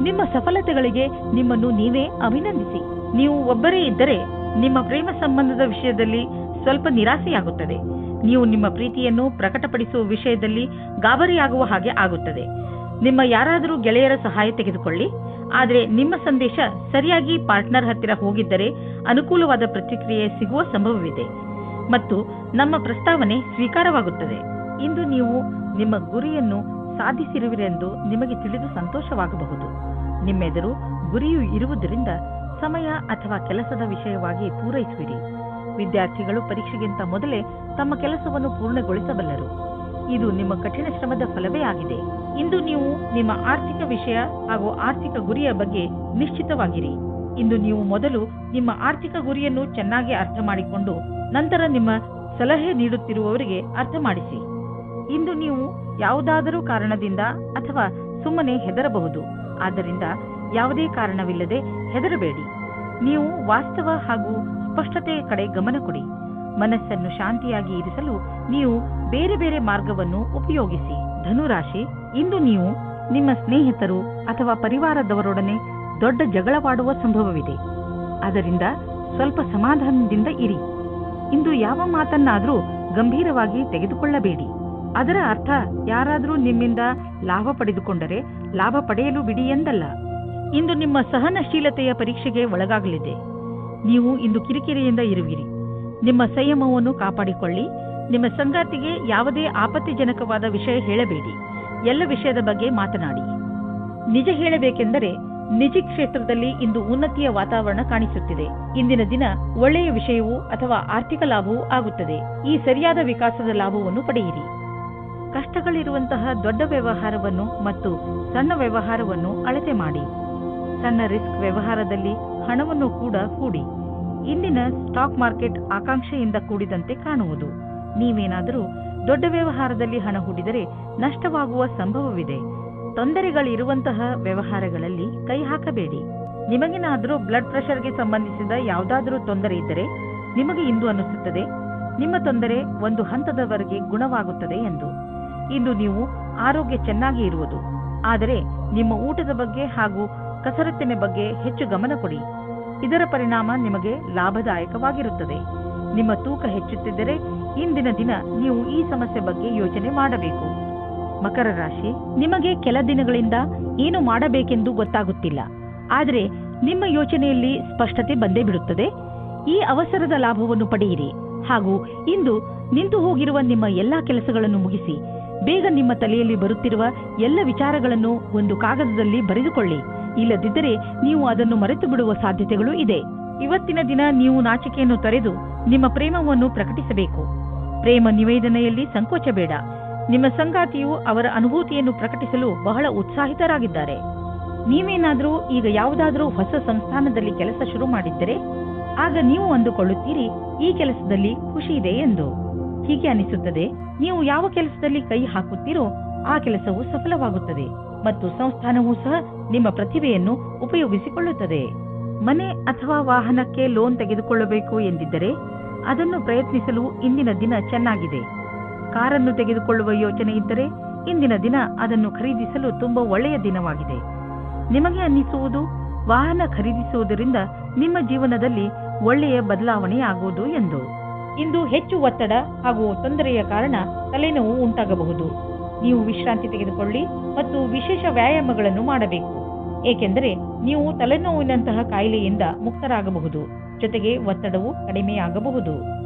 ನಿಮ್ಮ ಸಫಲತೆಗಳಿಗೆ ನಿಮ್ಮನ್ನು ನೀವೇ ಅಭಿನಂದಿಸಿ. ನೀವು ಒಬ್ಬರೇ ಇದ್ದರೆ ನಿಮ್ಮ ಪ್ರೇಮ ಸಂಬಂಧದ ವಿಷಯದಲ್ಲಿ ಸ್ವಲ್ಪ ನಿರಾಸೆಯಾಗುತ್ತದೆ. ನೀವು ನಿಮ್ಮ ಪ್ರೀತಿಯನ್ನು ಪ್ರಕಟಪಡಿಸುವ ವಿಷಯದಲ್ಲಿ ಗಾಬರಿಯಾಗುವ ಹಾಗೆ ಆಗುತ್ತದೆ. ನಿಮ್ಮ ಯಾರಾದರೂ ಗೆಳೆಯರ ಸಹಾಯ ತೆಗೆದುಕೊಳ್ಳಿ. ಆದರೆ ನಿಮ್ಮ ಸಂದೇಶ ಸರಿಯಾಗಿ ಪಾರ್ಟ್ನರ್ ಹತ್ತಿರ ಹೋಗಿದ್ದರೆ ಅನುಕೂಲವಾದ ಪ್ರತಿಕ್ರಿಯೆ ಸಿಗುವ ಸಂಭವವಿದೆ ಮತ್ತು ನಮ್ಮ ಪ್ರಸ್ತಾವನೆ ಸ್ವೀಕಾರವಾಗುತ್ತದೆ. ಇಂದು ನೀವು ನಿಮ್ಮ ಗುರಿಯನ್ನು ಸಾಧಿಸಿರುವಿರೆಂದು ನಿಮಗೆ ತಿಳಿದು ಸಂತೋಷವಾಗಬಹುದು. ನಿಮ್ಮೆದುರು ಗುರಿಯು ಇರುವುದರಿಂದ ಸಮಯ ಅಥವಾ ಕೆಲಸದ ವಿಷಯವಾಗಿ ಪೂರೈಸುವಿರಿ. ವಿದ್ಯಾರ್ಥಿಗಳು ಪರೀಕ್ಷೆಗಿಂತ ಮೊದಲೇ ತಮ್ಮ ಕೆಲಸವನ್ನು ಪೂರ್ಣಗೊಳಿಸಬಲ್ಲರು. ಇದು ನಿಮ್ಮ ಕಠಿಣ ಶ್ರಮದ ಫಲವೇ ಆಗಿದೆ. ಇಂದು ನೀವು ನಿಮ್ಮ ಆರ್ಥಿಕ ವಿಷಯ ಹಾಗೂ ಆರ್ಥಿಕ ಗುರಿಯ ಬಗ್ಗೆ ನಿಶ್ಚಿತವಾಗಿರಿ. ಇಂದು ನೀವು ಮೊದಲು ನಿಮ್ಮ ಆರ್ಥಿಕ ಗುರಿಯನ್ನು ಚೆನ್ನಾಗಿ ಅರ್ಥ ಮಾಡಿಕೊಂಡು ನಂತರ ನಿಮ್ಮ ಸಲಹೆ ನೀಡುತ್ತಿರುವವರಿಗೆ ಅರ್ಥ ಮಾಡಿಸಿ. ಇಂದು ನೀವು ಯಾವುದಾದರೂ ಕಾರಣದಿಂದ ಅಥವಾ ಸುಮ್ಮನೆ ಹೆದರಬಹುದು. ಆದ್ದರಿಂದ ಯಾವುದೇ ಕಾರಣವಿಲ್ಲದೆ ಹೆದರಬೇಡಿ. ನೀವು ವಾಸ್ತವ ಹಾಗೂ ಸ್ಪಷ್ಟತೆಯ ಕಡೆ ಗಮನ ಕೊಡಿ. ಮನಸ್ಸನ್ನು ಶಾಂತಿಯಾಗಿ ಇರಿಸಲು ನೀವು ಬೇರೆ ಬೇರೆ ಮಾರ್ಗವನ್ನು ಉಪಯೋಗಿಸಿ. ಧನುರಾಶಿ, ಇಂದು ನೀವು ನಿಮ್ಮ ಸ್ನೇಹಿತರು ಅಥವಾ ಪರಿವಾರದವರೊಡನೆ ದೊಡ್ಡ ಜಗಳವಾಡುವ ಸಂಭವವಿದೆ. ಅದರಿಂದ ಸ್ವಲ್ಪ ಸಮಾಧಾನದಿಂದ ಇರಿ. ಇಂದು ಯಾವ ಮಾತನ್ನಾದರೂ ಗಂಭೀರವಾಗಿ ತೆಗೆದುಕೊಳ್ಳಬೇಡಿ. ಅದರ ಅರ್ಥ ಯಾರಾದರೂ ನಿಮ್ಮಿಂದ ಲಾಭ ಪಡೆದುಕೊಂಡರೆ ಲಾಭ ಪಡೆಯಲು ಬಿಡಿ ಎಂದಲ್ಲ. ಇಂದು ನಿಮ್ಮ ಸಹನಶೀಲತೆಯ ಪರೀಕ್ಷೆಗೆ ಒಳಗಾಗಲಿದೆ. ನೀವು ಇಂದು ಕಿರಿಕಿರಿಯಿಂದ ಇರುವಿರಿ. ನಿಮ್ಮ ಸಂಯಮವನ್ನು ಕಾಪಾಡಿಕೊಳ್ಳಿ. ನಿಮ್ಮ ಸಂಗಾತಿಗೆ ಯಾವುದೇ ಆಪತ್ತಿಜನಕವಾದ ವಿಷಯ ಹೇಳಬೇಡಿ. ಎಲ್ಲ ವಿಷಯದ ಬಗ್ಗೆ ಮಾತನಾಡಿ. ನಿಜ ಹೇಳಬೇಕೆಂದರೆ ನಿಜ ಕ್ಷೇತ್ರದಲ್ಲಿ ಇಂದು ಉನ್ನತಿಯ ವಾತಾವರಣ ಕಾಣಿಸುತ್ತಿದೆ. ಇಂದಿನ ದಿನ ಒಳ್ಳೆಯ ವಿಷಯವೂ ಅಥವಾ ಆರ್ಥಿಕ ಲಾಭವೂ ಆಗುತ್ತದೆ. ಈ ಸರಿಯಾದ ವಿಕಾಸದ ಲಾಭವನ್ನು ಪಡೆಯಿರಿ. ಕಷ್ಟಗಳಿರುವಂತಹ ದೊಡ್ಡ ವ್ಯವಹಾರವನ್ನು ಮತ್ತು ಸಣ್ಣ ವ್ಯವಹಾರವನ್ನು ಅಳತೆ ಮಾಡಿ. ಸಣ್ಣ ರಿಸ್ಕ್ ವ್ಯವಹಾರದಲ್ಲಿ ಹಣವನ್ನು ಕೂಡ ಹೂಡಿ. ಇಂದಿನ ಸ್ಟಾಕ್ ಮಾರ್ಕೆಟ್ ಆಕಾಂಕ್ಷೆಯಿಂದ ಕೂಡಿದಂತೆ ಕಾಣುವುದು. ನೀವೇನಾದರೂ ದೊಡ್ಡ ವ್ಯವಹಾರದಲ್ಲಿ ಹಣ ಹೂಡಿದರೆ ನಷ್ಟವಾಗುವ ಸಂಭವವಿದೆ. ತೊಂದರೆಗಳಿರುವಂತಹ ವ್ಯವಹಾರಗಳಲ್ಲಿ ಕೈ ಹಾಕಬೇಡಿ. ನಿಮಗೇನಾದರೂ ಬ್ಲಡ್ ಪ್ರೆಷರ್ಗೆ ಸಂಬಂಧಿಸಿದ ಯಾವುದಾದರೂ ತೊಂದರೆ ಇದ್ದರೆ ನಿಮಗೆ ಇಂದು ಅನ್ನಿಸುತ್ತದೆ ನಿಮ್ಮ ತೊಂದರೆ ಒಂದು ಹಂತದವರೆಗೆ ಗುಣವಾಗುತ್ತದೆ ಎಂದು. ಇಂದು ನೀವು ಆರೋಗ್ಯ ಚೆನ್ನಾಗಿ ಇರುವುದು. ಆದರೆ ನಿಮ್ಮ ಊಟದ ಬಗ್ಗೆ ಹಾಗೂ ಕಸರತ್ತಿನ ಬಗ್ಗೆ ಹೆಚ್ಚು ಗಮನ ಕೊಡಿ. ಇದರ ಪರಿಣಾಮ ನಿಮಗೆ ಲಾಭದಾಯಕವಾಗಿರುತ್ತದೆ. ನಿಮ್ಮ ತೂಕ ಹೆಚ್ಚುತ್ತಿದ್ದರೆ ಇಂದಿನ ದಿನ ನೀವು ಈ ಸಮಸ್ಯೆ ಬಗ್ಗೆ ಯೋಚನೆ ಮಾಡಬೇಕು. ಮಕರ ರಾಶಿ, ನಿಮಗೆ ಕೆಲ ದಿನಗಳಿಂದ ಏನು ಮಾಡಬೇಕೆಂದು ಗೊತ್ತಾಗುತ್ತಿಲ್ಲ. ಆದರೆ ನಿಮ್ಮ ಯೋಚನೆಯಲ್ಲಿ ಸ್ಪಷ್ಟತೆ ಬಂದೇ ಬಿಡುತ್ತದೆ. ಈ ಅವಸರದ ಲಾಭವನ್ನು ಪಡೆಯಿರಿ ಹಾಗೂ ಇಂದು ನಿಂತು ಹೋಗಿರುವ ನಿಮ್ಮ ಎಲ್ಲಾ ಕೆಲಸಗಳನ್ನು ಮುಗಿಸಿ ಬೇಗ ನಿಮ್ಮ ತಲೆಯಲ್ಲಿ ಬರುತ್ತಿರುವ ಎಲ್ಲ ವಿಚಾರಗಳನ್ನು ಒಂದು ಕಾಗದದಲ್ಲಿ ಬರೆದುಕೊಳ್ಳಿ. ಇಲ್ಲದಿದ್ದರೆ ನೀವು ಅದನ್ನು ಮರೆತು ಬಿಡುವ ಸಾಧ್ಯತೆಗಳು ಇದೆ. ಇವತ್ತಿನ ದಿನ ನೀವು ನಾಚಿಕೆಯನ್ನು ತೊರೆದು ನಿಮ್ಮ ಪ್ರೇಮವನ್ನು ಪ್ರಕಟಿಸಬೇಕು. ಪ್ರೇಮ ನಿವೇದನೆಯಲ್ಲಿ ಸಂಕೋಚ ಬೇಡ. ನಿಮ್ಮ ಸಂಗಾತಿಯು ಅವರ ಅನುಭೂತಿಯನ್ನು ಪ್ರಕಟಿಸಲು ಬಹಳ ಉತ್ಸಾಹಿತರಾಗಿದ್ದಾರೆ. ನೀವೇನಾದರೂ ಈಗ ಯಾವುದಾದರೂ ಹೊಸ ಸಂಸ್ಥಾನದಲ್ಲಿ ಕೆಲಸ ಶುರು ಮಾಡಿದ್ದರೆ ಆಗ ನೀವು ಅಂದುಕೊಳ್ಳುತ್ತೀರಿ ಈ ಕೆಲಸದಲ್ಲಿ ಖುಷಿ ಇದೆ ಎಂದು. ಹೀಗೆ ಅನಿಸುತ್ತದೆ, ನೀವು ಯಾವ ಕೆಲಸದಲ್ಲಿ ಕೈ ಹಾಕುತ್ತೀರೋ ಆ ಕೆಲಸವು ಸಫಲವಾಗುತ್ತದೆ ಮತ್ತು ಸಂಸ್ಥಾನವೂ ಸಹ ನಿಮ್ಮ ಪ್ರತಿಭೆಯನ್ನು ಉಪಯೋಗಿಸಿಕೊಳ್ಳುತ್ತದೆ. ಮನೆ ಅಥವಾ ವಾಹನಕ್ಕೆ ಲೋನ್ ತೆಗೆದುಕೊಳ್ಳಬೇಕು ಎಂದಿದ್ದರೆ ಅದನ್ನು ಪ್ರಯತ್ನಿಸಲು ಇಂದಿನ ದಿನ ಚೆನ್ನಾಗಿದೆ. ಕಾರನ್ನು ತೆಗೆದುಕೊಳ್ಳುವ ಯೋಚನೆ ಇದ್ದರೆ ಇಂದಿನ ದಿನ ಅದನ್ನು ಖರೀದಿಸಲು ತುಂಬಾ ಒಳ್ಳೆಯ ದಿನವಾಗಿದೆ. ನಿಮಗೆ ಅನ್ನಿಸುವುದು ವಾಹನ ಖರೀದಿಸುವುದರಿಂದ ನಿಮ್ಮ ಜೀವನದಲ್ಲಿ ಒಳ್ಳೆಯ ಬದಲಾವಣೆ ಆಗುವುದು ಎಂದು. ಇಂದು ಹೆಚ್ಚು ಒತ್ತಡ ಹಾಗೂ ತೊಂದರೆಯ ಕಾರಣ ತಲೆನೋವು ಉಂಟಾಗಬಹುದು. ನೀವು ವಿಶ್ರಾಂತಿ ತೆಗೆದುಕೊಳ್ಳಿ ಮತ್ತು ವಿಶೇಷ ವ್ಯಾಯಾಮಗಳನ್ನು ಮಾಡಬೇಕು, ಏಕೆಂದರೆ ನೀವು ತಲೆನೋವಿನಂತಹ ಕಾಯಿಲೆಯಿಂದ ಮುಕ್ತರಾಗಬಹುದು. ಜೊತೆಗೆ ಒತ್ತಡವು ಕಡಿಮೆಯಾಗಬಹುದು.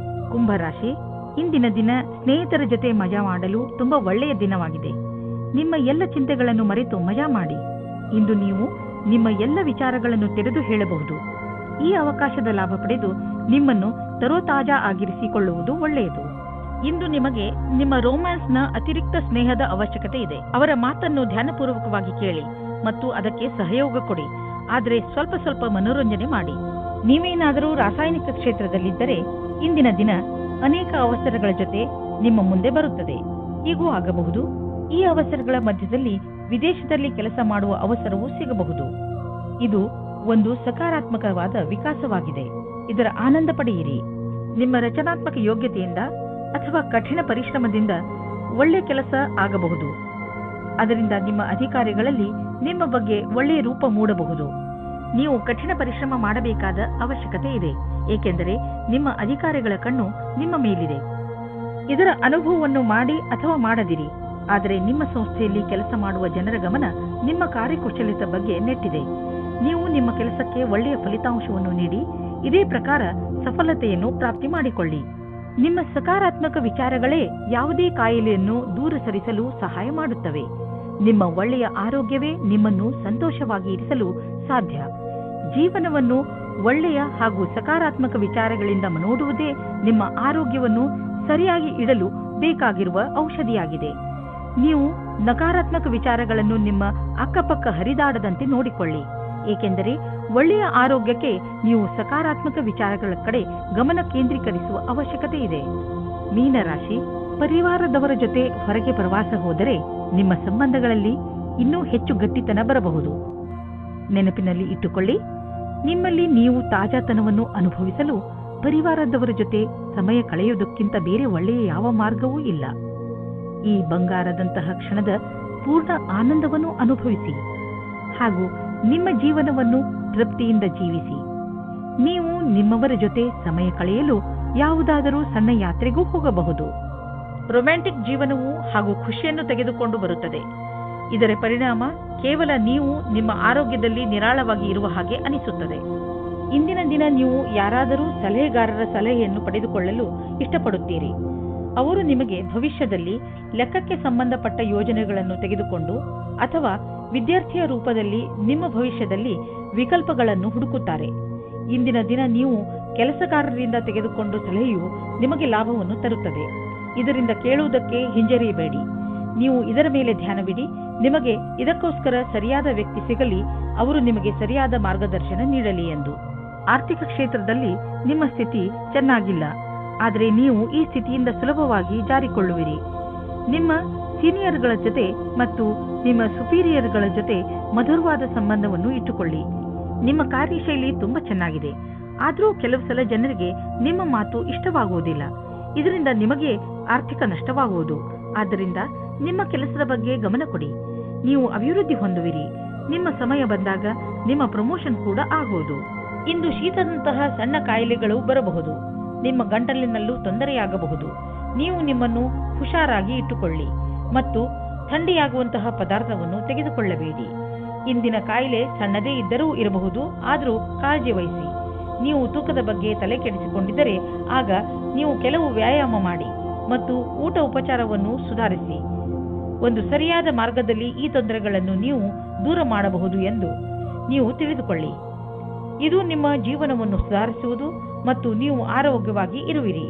ಕುಂಭರಾಶಿ, ಇಂದಿನ ದಿನ ಸ್ನೇಹಿತರ ಜೊತೆ ಮಜಾ ಮಾಡಲು ತುಂಬಾ ಒಳ್ಳೆಯ ದಿನವಾಗಿದೆ. ನಿಮ್ಮ ಎಲ್ಲ ಚಿಂತೆಗಳನ್ನು ಮರೆತು ಮಜಾ ಮಾಡಿ. ಇಂದು ನೀವು ನಿಮ್ಮ ಎಲ್ಲ ವಿಚಾರಗಳನ್ನು ತೆರೆದು ಹೇಳಬಹುದು. ಈ ಅವಕಾಶದ ಲಾಭ ಪಡೆದು ನಿಮ್ಮನ್ನು ತರೋತಾಜಾ ಆಗಿರಿಸಿಕೊಳ್ಳುವುದು ಒಳ್ಳೆಯದು. ಇಂದು ನಿಮಗೆ ನಿಮ್ಮ ರೋಮ್ಯಾನ್ಸ್ನ ಅತಿರಿಕ್ತ ಸ್ನೇಹದ ಅವಶ್ಯಕತೆ ಇದೆ. ಅವರ ಮಾತನ್ನು ಧ್ಯಾನಪೂರ್ವಕವಾಗಿ ಕೇಳಿ ಮತ್ತು ಅದಕ್ಕೆ ಸಹಯೋಗ ಕೊಡಿ. ಆದರೆ ಸ್ವಲ್ಪ ಸ್ವಲ್ಪ ಮನೋರಂಜನೆ ಮಾಡಿ. ನೀವೇನಾದರೂ ರಾಸಾಯನಿಕ ಕ್ಷೇತ್ರದಲ್ಲಿದ್ದರೆ ಇಂದಿನ ದಿನ ಅನೇಕ ಅವಸರಗಳ ಜೊತೆ ನಿಮ್ಮ ಮುಂದೆ ಬರುತ್ತದೆ. ಹೀಗೂ ಆಗಬಹುದು, ಈ ಅವಸರಗಳ ಮಧ್ಯದಲ್ಲಿ ವಿದೇಶದಲ್ಲಿ ಕೆಲಸ ಮಾಡುವ ಅವಸರವೂ ಸಿಗಬಹುದು. ಇದು ಒಂದು ಸಕಾರಾತ್ಮಕವಾದ ವಿಕಾಸವಾಗಿದೆ. ಇದರ ಆನಂದ ಪಡೆಯಿರಿ. ನಿಮ್ಮ ರಚನಾತ್ಮಕ ಯೋಗ್ಯತೆಯಿಂದ ಅಥವಾ ಕಠಿಣ ಪರಿಶ್ರಮದಿಂದ ಒಳ್ಳೆ ಕೆಲಸ ಆಗಬಹುದು. ಅದರಿಂದ ನಿಮ್ಮ ಅಧಿಕಾರಿಗಳಲ್ಲಿ ನಿಮ್ಮ ಬಗ್ಗೆ ಒಳ್ಳೆಯ ರೂಪ ಮೂಡಬಹುದು. ನೀವು ಕಠಿಣ ಪರಿಶ್ರಮ ಮಾಡಬೇಕಾದ ಅವಶ್ಯಕತೆ ಇದೆ, ಏಕೆಂದರೆ ನಿಮ್ಮ ಅಧಿಕಾರಿಗಳ ಕಣ್ಣು ನಿಮ್ಮ ಮೇಲಿದೆ. ಇದರ ಅನುಭವವನ್ನು ಮಾಡಿ ಅಥವಾ ಮಾಡದಿರಿ, ಆದರೆ ನಿಮ್ಮ ಸಂಸ್ಥೆಯಲ್ಲಿ ಕೆಲಸ ಮಾಡುವ ಜನರ ಗಮನ ನಿಮ್ಮ ಕಾರ್ಯಕುಶಲತೆ ಬಗ್ಗೆ ನೆಟ್ಟಿದೆ. ನೀವು ನಿಮ್ಮ ಕೆಲಸಕ್ಕೆ ಒಳ್ಳೆಯ ಫಲಿತಾಂಶವನ್ನು ನೀಡಿ ಇದೇ ಪ್ರಕಾರ ಸಫಲತೆಯನ್ನು ಪ್ರಾಪ್ತಿ ಮಾಡಿಕೊಳ್ಳಿ. ನಿಮ್ಮ ಸಕಾರಾತ್ಮಕ ವಿಚಾರಗಳೇ ಯಾವುದೇ ಕಾಯಿಲೆಯನ್ನು ದೂರ ಸರಿಸಲು ಸಹಾಯ ಮಾಡುತ್ತವೆ. ನಿಮ್ಮ ಒಳ್ಳೆಯ ಆರೋಗ್ಯವೇ ನಿಮ್ಮನ್ನು ಸಂತೋಷವಾಗಿ ಇರಿಸಲು ಸಾಧ್ಯ. ಜೀವನವನ್ನು ಒಳ್ಳೆಯ ಹಾಗೂ ಸಕಾರಾತ್ಮಕ ವಿಚಾರಗಳಿಂದ ನೋಡುವುದೇ ನಿಮ್ಮ ಆರೋಗ್ಯವನ್ನು ಸರಿಯಾಗಿ ಇಡಲು ಬೇಕಾಗಿರುವ ಔಷಧಿಯಾಗಿದೆ. ನೀವು ನಕಾರಾತ್ಮಕ ವಿಚಾರಗಳನ್ನು ನಿಮ್ಮ ಅಕ್ಕಪಕ್ಕ ಹರಿದಾಡದಂತೆ ನೋಡಿಕೊಳ್ಳಿ, ಏಕೆಂದರೆ ಒಳ್ಳೆಯ ಆರೋಗ್ಯಕ್ಕೆ ನೀವು ಸಕಾರಾತ್ಮಕ ವಿಚಾರಗಳ ಕಡೆ ಗಮನ ಕೇಂದ್ರೀಕರಿಸುವ ಅವಶ್ಯಕತೆ ಇದೆ. ಮೀನರಾಶಿ, ಪರಿವಾರದವರ ಜೊತೆ ಹೊರಗೆ ಪ್ರವಾಸ ಹೋದರೆ ನಿಮ್ಮ ಸಂಬಂಧಗಳಲ್ಲಿ ಇನ್ನೂ ಹೆಚ್ಚು ಗಟ್ಟಿತನ ಬರಬಹುದು. ನೆನಪಿನಲ್ಲಿ ಇಟ್ಟುಕೊಳ್ಳಿ, ನಿಮ್ಮಲ್ಲಿ ನೀವು ತಾಜಾತನವನ್ನು ಅನುಭವಿಸಲು ಪರಿವಾರದವರ ಜೊತೆ ಸಮಯ ಕಳೆಯುವುದಕ್ಕಿಂತ ಬೇರೆ ಒಳ್ಳೆಯ ಯಾವ ಮಾರ್ಗವೂ ಇಲ್ಲ. ಈ ಬಂಗಾರದಂತಹ ಕ್ಷಣದ ಪೂರ್ಣ ಆನಂದವನ್ನು ಅನುಭವಿಸಿ ಹಾಗೂ ನಿಮ್ಮ ಜೀವನವನ್ನು ತೃಪ್ತಿಯಿಂದ ಜೀವಿಸಿ. ನೀವು ನಿಮ್ಮವರ ಜೊತೆ ಸಮಯ ಕಳೆಯಲು ಯಾವುದಾದರೂ ಸಣ್ಣ ಯಾತ್ರೆಗೂ ಹೋಗಬಹುದು. ರೊಮ್ಯಾಂಟಿಕ್ ಜೀವನವು ಹಾಗೂ ಖುಷಿಯನ್ನು ತೆಗೆದುಕೊಂಡು ಬರುತ್ತದೆ. ಇದರ ಪರಿಣಾಮ ಕೇವಲ ನೀವು ನಿಮ್ಮ ಆರೋಗ್ಯದಲ್ಲಿ ನಿರಾಳವಾಗಿ ಇರುವ ಹಾಗೆ ಅನಿಸುತ್ತದೆ. ಇಂದಿನ ದಿನ ನೀವು ಯಾರಾದರೂ ಸಲಹೆಗಾರರ ಸಲಹೆಯನ್ನು ಪಡೆದುಕೊಳ್ಳಲು ಇಷ್ಟಪಡುತ್ತೀರಿ. ಅವರು ನಿಮಗೆ ಭವಿಷ್ಯದಲ್ಲಿ ಲೆಕ್ಕಕ್ಕೆ ಸಂಬಂಧಪಟ್ಟ ಯೋಜನೆಗಳನ್ನು ತೆಗೆದುಕೊಂಡು ಅಥವಾ ವಿದ್ಯಾರ್ಥಿಯ ರೂಪದಲ್ಲಿ ನಿಮ್ಮ ಭವಿಷ್ಯದಲ್ಲಿ ವಿಕಲ್ಪಗಳನ್ನು ಹುಡುಕುತ್ತಾರೆ. ಇಂದಿನ ದಿನ ನೀವು ಕೆಲಸಗಾರರಿಂದ ತೆಗೆದುಕೊಂಡು ಸಲಹೆಯು ನಿಮಗೆ ಲಾಭವನ್ನು ತರುತ್ತದೆ. ಇದರಿಂದ ಕೇಳುವುದಕ್ಕೆ ಹಿಂಜರಿಯಬೇಡಿ. ನೀವು ಇದರ ಮೇಲೆ ಧ್ಯಾನವಿಡಿ. ನಿಮಗೆ ಇದಕ್ಕೋಸ್ಕರ ಸರಿಯಾದ ವ್ಯಕ್ತಿ ಸಿಗಲಿ, ಅವರು ನಿಮಗೆ ಸರಿಯಾದ ಮಾರ್ಗದರ್ಶನ ನೀಡಲಿ ಎಂದು. ಆರ್ಥಿಕ ಕ್ಷೇತ್ರದಲ್ಲಿ ನಿಮ್ಮ ಸ್ಥಿತಿ ಚೆನ್ನಾಗಿಲ್ಲ, ಆದರೆ ನೀವು ಈ ಸ್ಥಿತಿಯಿಂದ ಸುಲಭವಾಗಿ ಜಾರಿಕೊಳ್ಳುವಿರಿ. ನಿಮ್ಮ ಸೀನಿಯರ್ಗಳ ಜೊತೆ ಮತ್ತು ನಿಮ್ಮ ಸುಪೀರಿಯರ್ಗಳ ಜೊತೆ ಮಧುರವಾದ ಸಂಬಂಧವನ್ನು ಇಟ್ಟುಕೊಳ್ಳಿ. ನಿಮ್ಮ ಕಾರ್ಯಶೈಲಿ ತುಂಬಾ ಚೆನ್ನಾಗಿದೆ, ಆದರೂ ಕೆಲವು ಸಲ ಜನರಿಗೆ ನಿಮ್ಮ ಮಾತು ಇಷ್ಟವಾಗುವುದಿಲ್ಲ. ಇದರಿಂದ ನಿಮಗೆ ಆರ್ಥಿಕ ನಷ್ಟವಾಗುವುದು. ಆದ್ದರಿಂದ ನಿಮ್ಮ ಕೆಲಸದ ಬಗ್ಗೆ ಗಮನ ಕೊಡಿ. ನೀವು ಅಭಿವೃದ್ಧಿ ಹೊಂದುವಿರಿ. ನಿಮ್ಮ ಸಮಯ ಬಂದಾಗ ನಿಮ್ಮ ಪ್ರಮೋಷನ್ ಕೂಡ ಆಗುವುದು. ಇಂದು ಶೀತದಂತಹ ಸಣ್ಣ ಕಾಯಿಲೆಗಳು ಬರಬಹುದು. ನಿಮ್ಮ ಗಂಟಲಿನಲ್ಲೂ ತೊಂದರೆಯಾಗಬಹುದು. ನೀವು ನಿಮ್ಮನ್ನು ಹುಷಾರಾಗಿ ಇಟ್ಟುಕೊಳ್ಳಿ ಮತ್ತು ಥಂಡಿಯಾಗುವಂತಹ ಪದಾರ್ಥವನ್ನು ತೆಗೆದುಕೊಳ್ಳಬೇಡಿ. ಇಂದಿನ ಕಾಯಿಲೆ ಸಣ್ಣದೇ ಇದ್ದರೂ ಇರಬಹುದು, ಆದರೂ ಕಾಳಜಿ ವಹಿಸಿ. ನೀವು ತೂಕದ ಬಗ್ಗೆ ತಲೆ ಕೆಡಿಸಿಕೊಂಡಿದ್ದರೆ ಆಗ ನೀವು ಕೆಲವು ವ್ಯಾಯಾಮ ಮಾಡಿ ಮತ್ತು ಊಟ ಉಪಚಾರವನ್ನು ಸುಧಾರಿಸಿ. ಒಂದು ಸರಿಯಾದ ಮಾರ್ಗದಲ್ಲಿ ಈ ತೊಂದರೆಗಳನ್ನು ನೀವು ದೂರ ಮಾಡಬಹುದು ಎಂದು ನೀವು ತಿಳಿದುಕೊಳ್ಳಿ. ಇದು ನಿಮ್ಮ ಜೀವನವನ್ನು ಸುಧಾರಿಸುವುದು ಮತ್ತು ನೀವು ಆರೋಗ್ಯವಾಗಿ ಇರುವಿರಿ.